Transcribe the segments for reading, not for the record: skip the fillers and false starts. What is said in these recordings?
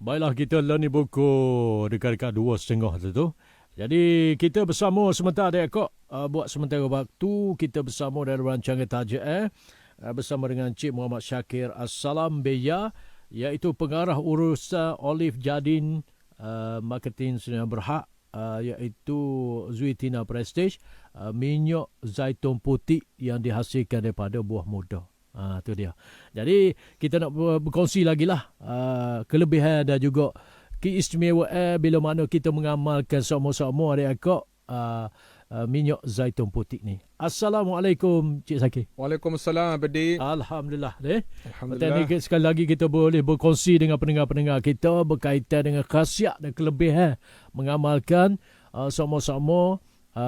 Baiklah, kita learn ni buku dekat-dekat 2.5 tu. Jadi kita bersama sementara adik-akak buat sementara waktu. Kita bersama dalam rancangan Tajuk bersama dengan Cik Muhammad Syakir Assalam Beya, iaitu pengarah urusan Olive Jardin Marketing Sdn Bhd, iaitu Zuitina Prestige, minyak zaitun putih yang dihasilkan daripada buah muda. Tu dia. Jadi kita nak berkongsi lagi lah kelebihan dan juga keistimewaan bila mana kita mengamalkan sama-sama adik-akak minyak zaitun putih ni. Assalamualaikum Cik Zaki. Waalaikumsalam Abdi. Alhamdulillah. Alhamdulillah. Sekali lagi kita boleh berkongsi dengan pendengar-pendengar kita berkaitan dengan khasiat dan kelebihan mengamalkan sama-sama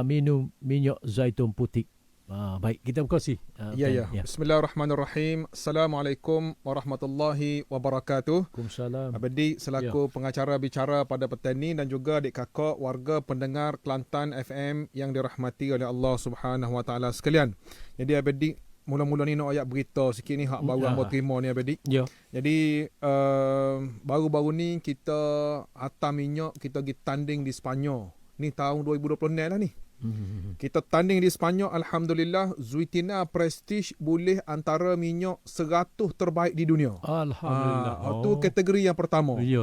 minum minyak zaitun putih. Baik, kita berkongsi. Ya. Bismillahirrahmanirrahim. Assalamualaikum warahmatullahi wabarakatuh. Waalaikumsalam. Abdi selaku pengacara bicara pada petang ini dan juga adik kakak warga pendengar Kelantan FM yang dirahmati oleh Allah Subhanahu Wa Taala sekalian. Jadi Abdi mula-mula ni nak ayat berita sikit ni hak baru hamba terima ni Abdi. Ya. Jadi baru-baru ni kita hantar minyak kita pergi tanding di Sepanyol. Ni tahun 2026 lah ni. Kita tanding di Sepanyol, Alhamdulillah, Zuitina Prestige boleh antara minyak 100 terbaik di dunia. Alhamdulillah. Itu kategori yang pertama. Ya.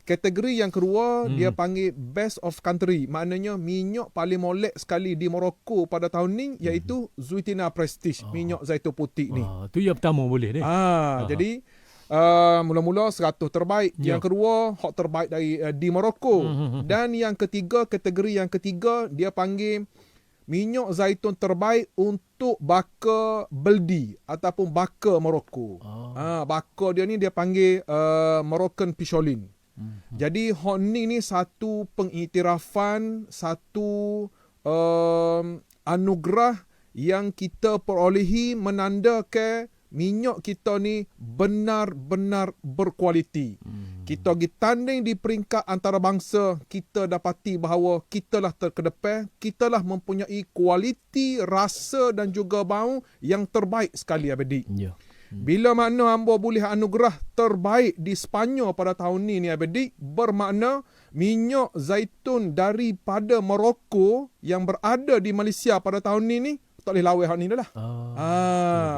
Kategori yang kedua, dia panggil Best of Country. Maknanya minyak paling molek sekali di Morocco pada tahun ni, iaitu Zuitina Prestige, minyak zaitun putih ni. Tu yang pertama boleh ni. Jadi mula-mula 100 terbaik. Yang kedua hot terbaik di Morocco. Dan yang ketiga, kategori yang ketiga, dia panggil minyak zaitun terbaik untuk baka beldi ataupun baka Morocco. Baka dia ni dia panggil Moroccan Picholin. Jadi hot ni satu pengiktirafan, satu anugerah yang kita perolehi menandakan minyak kita ni benar-benar berkualiti. Kita pergi tanding di peringkat antarabangsa, kita dapati bahawa kitalah terkedepan, kitalah mempunyai kualiti, rasa dan juga bau yang terbaik sekali Abdi. Ya. Bila makna hamba boleh anugerah terbaik di Sepanyol pada tahun ni Abdi, bermakna minyak zaitun daripada Morocco yang berada di Malaysia pada tahun ni tak boleh lawan hak ni dah lah.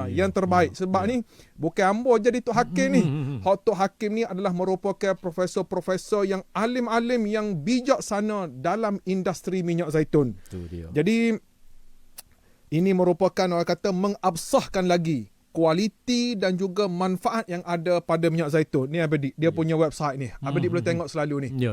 Yang terbaik. Sebab ni bukan hamba jadi Tok Hakim ni. Hak Tok Hakim ni adalah merupakan profesor-profesor yang alim-alim yang bijaksana dalam industri minyak zaitun. Jadi ini merupakan orang kata mengabsahkan lagi kualiti dan juga manfaat yang ada pada minyak zaitun. Ni Abdi, dia punya website ni. Abdi boleh tengok selalu ni.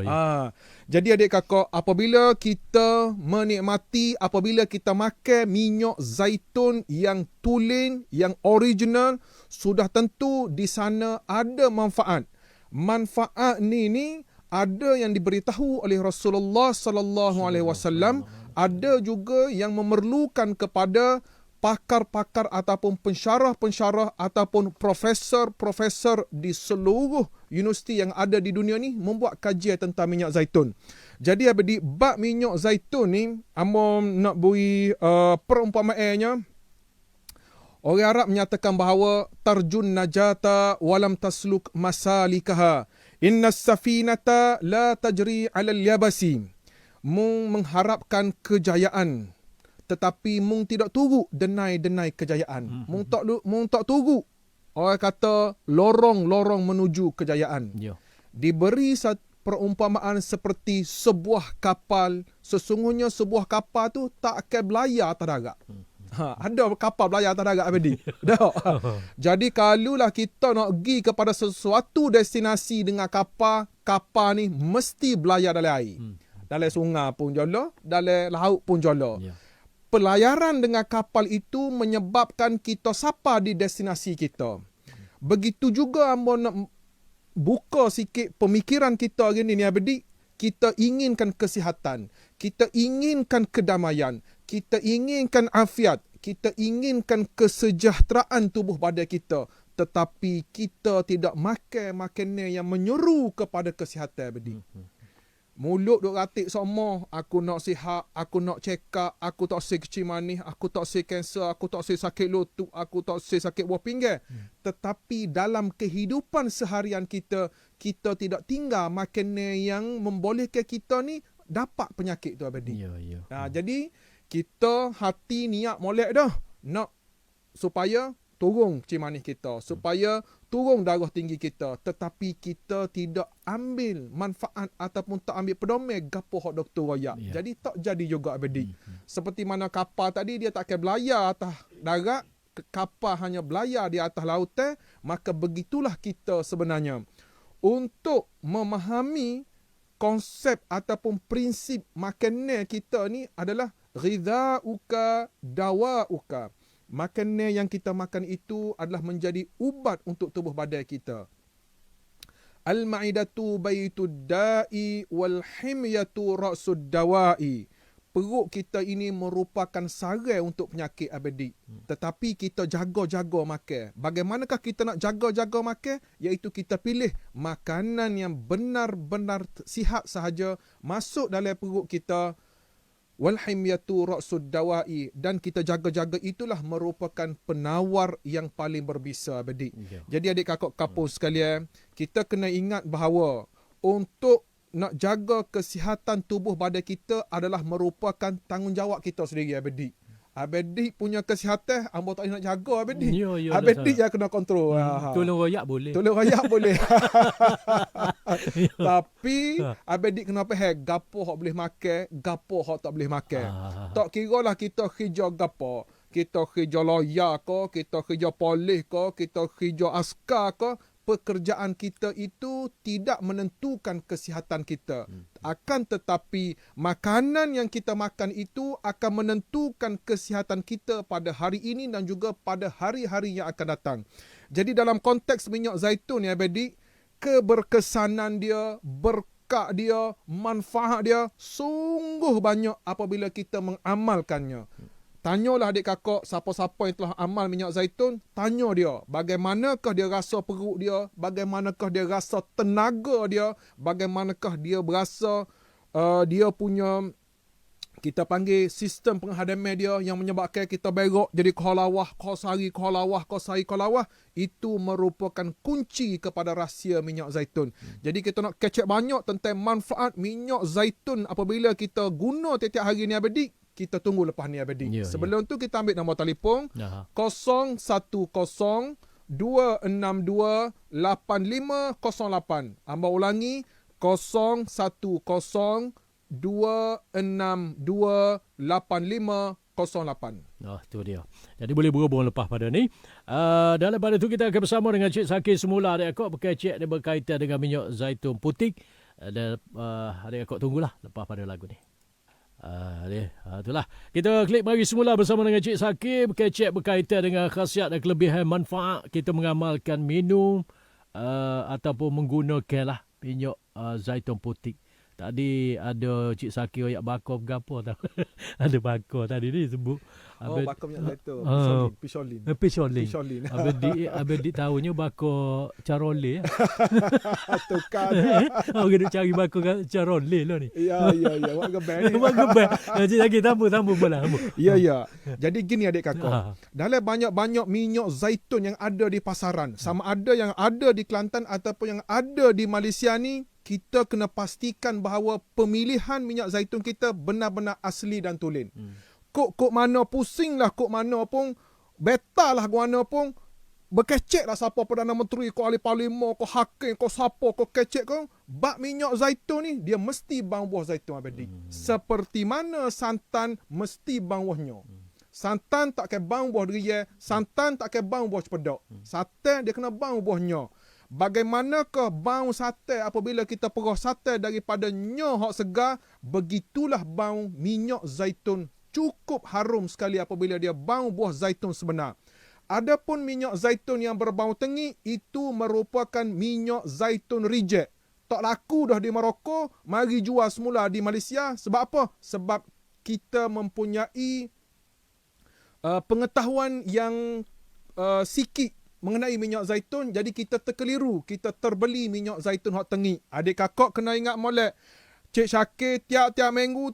Jadi adik kakak, apabila kita menikmati, apabila kita makan minyak zaitun yang tulen, yang original, sudah tentu di sana ada manfaat. Manfaat ni ada yang diberitahu oleh Rasulullah sallallahu alaihi wasallam, ada juga yang memerlukan kepada pakar-pakar ataupun pensyarah-pensyarah ataupun profesor-profesor di seluruh universiti yang ada di dunia ni membuat kajian tentang minyak zaitun. Jadi Abdi, bab minyak zaitun ni, amba nak beri perumpamaannya. Orang Arab menyatakan bahawa tarjun najata walam tasluk masalikaha. Inna safinata la tajri alal yabasi. Mung mengharapkan kejayaan, tetapi mung tidak turu denai-denai kejayaan. Mung tak turu, orang kata lorong-lorong menuju kejayaan. Diberi perumpamaan seperti sebuah kapal. Sesungguhnya sebuah kapal tu tak akan berlayar atas darat. Ada kapal berlayar atas darat Abdi. Jadi kalaulah kita nak pergi kepada sesuatu destinasi dengan kapal ni mesti berlayar dalam air. Dalam sungai pun jala, dalam laut pun jala. Pelayaran dengan kapal itu menyebabkan kita sampai di destinasi kita. Begitu juga hamba nak buka sikit pemikiran kita hari ni Abdi. Kita inginkan kesihatan, kita inginkan kedamaian, kita inginkan afiat, kita inginkan kesejahteraan tubuh badan kita. Tetapi kita tidak makan makanan yang menyeru kepada kesihatan Abdi. Mulut duk ratik semua. Aku nak sihat, aku nak check up, aku tak si kecil manis, aku tak si kanser, aku tak si sakit lutut, aku tak si sakit buah pinggir. Tetapi dalam kehidupan seharian kita, kita tidak tinggal makanan yang membolehkan kita ni dapat penyakit tu abadi. Ya, ya. Jadi kita hati niat molek dah nak supaya turun kecil manis kita, supaya turun darah tinggi kita, tetapi kita tidak ambil manfaat ataupun tak ambil pedoman gapo hak doktor royak. Ya. Jadi tak jadi juga abadi. Seperti mana kapal tadi dia tak akan belayar atas darat, kapal hanya belayar di atas lautan, maka begitulah kita sebenarnya. Untuk memahami konsep ataupun prinsip makanan kita ni adalah ghidha'uka dawa'uka. Makanan yang kita makan itu adalah menjadi ubat untuk tubuh badan kita. Al-ma'idatu baitud da'i wal himyatu ra'sud dawa'i. Perut kita ini merupakan sarai untuk penyakit abadi. Tetapi kita jaga-jaga makan. Bagaimanakah kita nak jaga-jaga makan? Iaitu kita pilih makanan yang benar-benar sihat sahaja masuk dalam perut kita. Wal himyatu ra'sud dawa'i, dan kita jaga-jaga itulah merupakan penawar yang paling berbisa abadi. Ya. Jadi adik kakak kampus sekalian, kita kena ingat bahawa untuk nak jaga kesihatan tubuh badan kita adalah merupakan tanggungjawab kita sendiri abadi. Abadi punya kesihatan, ambo tak nak jaga abadi. Ya, ya, Abadi dah yang kena kontrol. Tolong royak boleh. Tolong rakyat boleh. Tapi abadi kena faham gapo hak boleh makan, gapo hak tak boleh makan. Tak kiralah kita kerja gapo. Kita kerja lawyer ke, kita kerja polis ke, kita kerja askar ke, pekerjaan kita itu tidak menentukan kesihatan kita. Akan tetapi makanan yang kita makan itu akan menentukan kesihatan kita pada hari ini dan juga pada hari-hari yang akan datang. Jadi dalam konteks minyak zaitun ya abadi, keberkesanan dia, berkat dia, manfaat dia sungguh banyak apabila kita mengamalkannya. Tanyalah adik kakak, siapa-siapa yang telah amal minyak zaitun, tanya dia, bagaimanakah dia rasa perut dia, bagaimanakah dia rasa tenaga dia, bagaimanakah dia berasa dia punya, kita panggil sistem penghadaman dia yang menyebabkan kita berok jadi kholawah, kholawah. Itu merupakan kunci kepada rahsia minyak zaitun. Jadi kita nak kecek banyak tentang manfaat minyak zaitun apabila kita guna tiap-tiap hari ni abadi. Kita tunggu lepas ni abadi. Ya, Sebelum tu kita ambil nombor telefon 010 262 8508. Amba ulangi 010 262 8508. Tu dia. Jadi boleh berhubung lepas pada ni. Dalam pada tu kita akan bersama dengan Cik Saki semula adik akak berkaitan berkaitan dengan minyak zaitun putih. Dan adik akak tunggulah lepas pada lagu ni. Itulah. Kita klik mari semula bersama dengan Cik Saki berkaitan dengan khasiat dan kelebihan manfaat kita mengamalkan minum ataupun menggunakan lah minyak zaitun putih. Tadi ada Cik Saki royak bakar berapa tau. Ada bakar tadi ni sebut. Bakar minyak zaitun. Pisolin. Pisolin. Abang tahunya bakar carole. Tukar. Orang duk cari bakar carole lah ni. Ya. Wak gebel ni. Wak gebel. Cik Saki tambah bola. Ya. Jadi gini adik kakak. Dalam banyak-banyak minyak zaitun yang ada di pasaran, sama ada yang ada di Kelantan ataupun yang ada di Malaysia ni, kita kena pastikan bahawa pemilihan minyak zaitun kita benar-benar asli dan tulen. Kok mana pusinglah, kok mana pun, betalah mana pun, berkecek lah siapa Perdana Menteri, kok ahli parlimen, kok hakim, kok siapa, kok kecek kau, bak minyak zaitun ni, dia mesti bang buah zaitun abadi. Seperti mana santan mesti bang buahnya. Santan tak kena bang buah deriya, santan tak kena bang buah cepedak. Santan dia kena bang buahnya. Bagaimanakah bau sate apabila kita perah sate daripada nyoh hak segar, begitulah bau minyak zaitun cukup harum sekali apabila dia bau buah zaitun sebenar. Adapun minyak zaitun yang berbau tengi, itu merupakan minyak zaitun reject. Tak laku dah di Morocco, mari jual semula di Malaysia. Sebab apa? Sebab kita mempunyai pengetahuan yang sikit mengenai minyak zaitun, jadi kita terkeliru, kita terbeli minyak zaitun hak tengi. Adik kakak kena ingat molek, Cik Syakir tiap-tiap minggu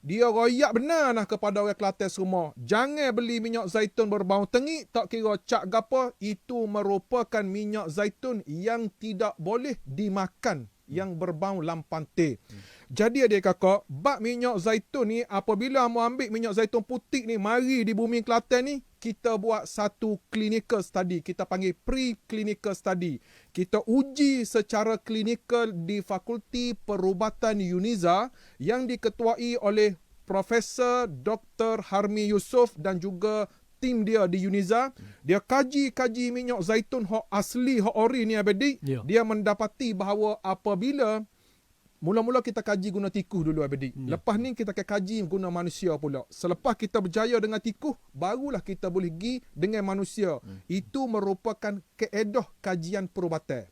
dia royak benar nah kepada orang Kelantan semua. Jangan beli minyak zaitun berbau tengik, tak kira cak gapa, itu merupakan minyak zaitun yang tidak boleh dimakan, yang berbau lampante. Jadi adik kakak, bab minyak zaitun ni, apabila mu ambil minyak zaitun putih ni, mari di bumi Kelantan ni, kita buat satu clinical study. Kita panggil pre-clinical study. Kita uji secara klinikal di Fakulti Perubatan UNIZA yang diketuai oleh Profesor Dr. Harmi Yusof dan juga tim dia di UNIZA. Dia kaji minyak zaitun hak asli, hak ori ni Abedi. Ya. Dia mendapati bahawa apabila mula-mula kita kaji guna tikus dulu Abedi. Lepas ni kita akan kaji guna manusia pula. Selepas kita berjaya dengan tikus, barulah kita boleh pergi dengan manusia. Itu merupakan kaedah kajian perubatan.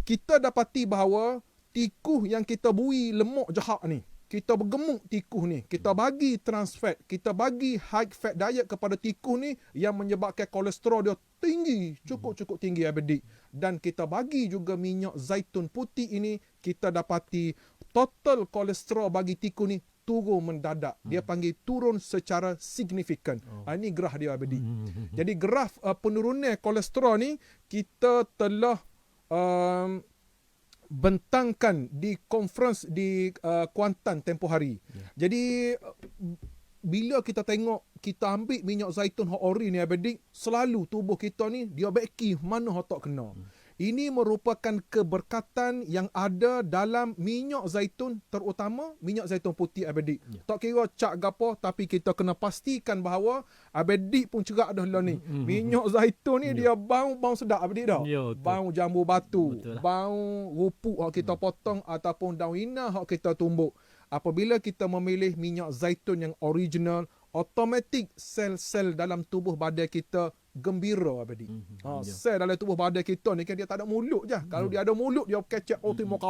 Kita dapati bahawa tikus yang kita bui lemak jahat ni, kita bergemuk tikus ni, kita bagi trans fat, kita bagi high fat diet kepada tikus ni yang menyebabkan kolesterol dia tinggi, cukup tinggi Abedi. Dan kita bagi juga minyak zaitun putih ini, kita dapati total kolesterol bagi tikus ni turun mendadak. Dia panggil turun secara signifikan. Ini graf dia Abedi. Jadi graf penurunan kolesterol ni kita telah bentangkan di conference di Kuantan tempoh hari. Jadi bila kita tengok, kita ambil minyak zaitun hak ori ni Abedi, selalu tubuh kita ni dia beki mana hak tak kena. Ini merupakan keberkatan yang ada dalam minyak zaitun, terutama minyak zaitun putih Abedi. Tak kira cak gapo, tapi kita kena pastikan bahawa Abedi pun cerak dah lah ni. Minyak zaitun ni dia bau sedap Abedi dah. Bau jambu batu, bau rupuk hak kita potong ataupun daun ina hak kita tumbuk. Apabila kita memilih minyak zaitun yang original, automatik sel-sel dalam tubuh badan kita gembira Abedi. Sel dalam tubuh badan kita ni kan dia tak ada mulut je. Kalau dia ada mulut, dia kecek, terima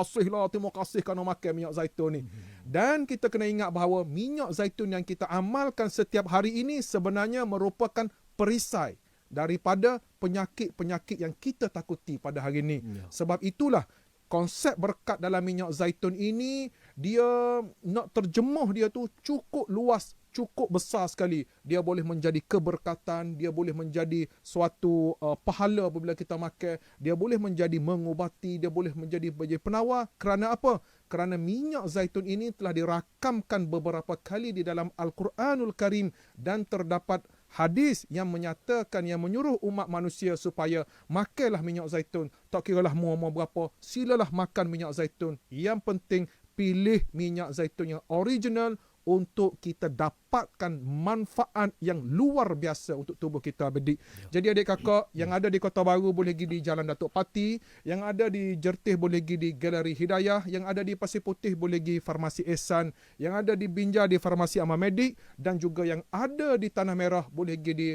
kasih kerana makan minyak zaitun ni. Dan kita kena ingat bahawa minyak zaitun yang kita amalkan setiap hari ini sebenarnya merupakan perisai daripada penyakit-penyakit yang kita takuti pada hari ini. Sebab itulah konsep berkat dalam minyak zaitun ini, dia nak terjemuh dia tu cukup luas, cukup besar sekali. Dia boleh menjadi keberkatan, dia boleh menjadi suatu pahala apabila kita makan, dia boleh menjadi mengubati, dia boleh menjadi penawar. Kerana apa? Kerana minyak zaitun ini telah dirakamkan beberapa kali di dalam Al-Quranul Karim dan terdapat hadis yang menyatakan, yang menyuruh umat manusia supaya makanlah minyak zaitun. Tak kiralah umur berapa, silalah makan minyak zaitun. Yang penting pilih minyak zaitun yang original untuk kita dapatkan manfaat yang luar biasa untuk tubuh kita Abedi. Jadi adik kakak yang ada di Kota Baru boleh pergi di Jalan Datuk Pati, yang ada di Jertih boleh pergi di Galeri Hidayah, yang ada di Pasir Putih boleh pergi Farmasi Ehsan, yang ada di Binjai di Farmasi Amal Medik, dan juga yang ada di Tanah Merah boleh pergi di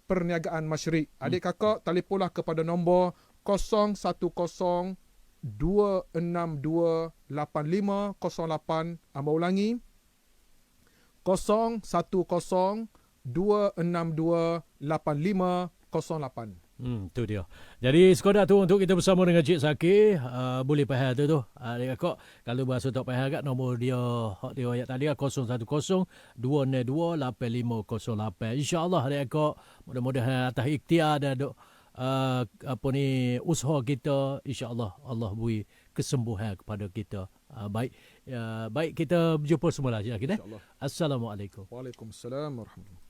Perniagaan Masyrik. Adik kakak telefonlah kepada nombor 010 2628508. Amba ulangi, 010-262-8508. Tu dia. Jadi sekadar tu untuk kita bersama dengan Cik Zakir, boleh faham tu. Adik kakak kalau bahasa tak faham agak, nombor dia hak dia ayat tadi 010-262-8508. InsyaAllah adik kakak mudah-mudahan atas ikhtiar dan usaha kita, insya-Allah Allah beri kesembuhan kepada kita. Baik kita berjumpa semula lagi. Assalamualaikum. Waalaikumsalam warahmatullahi.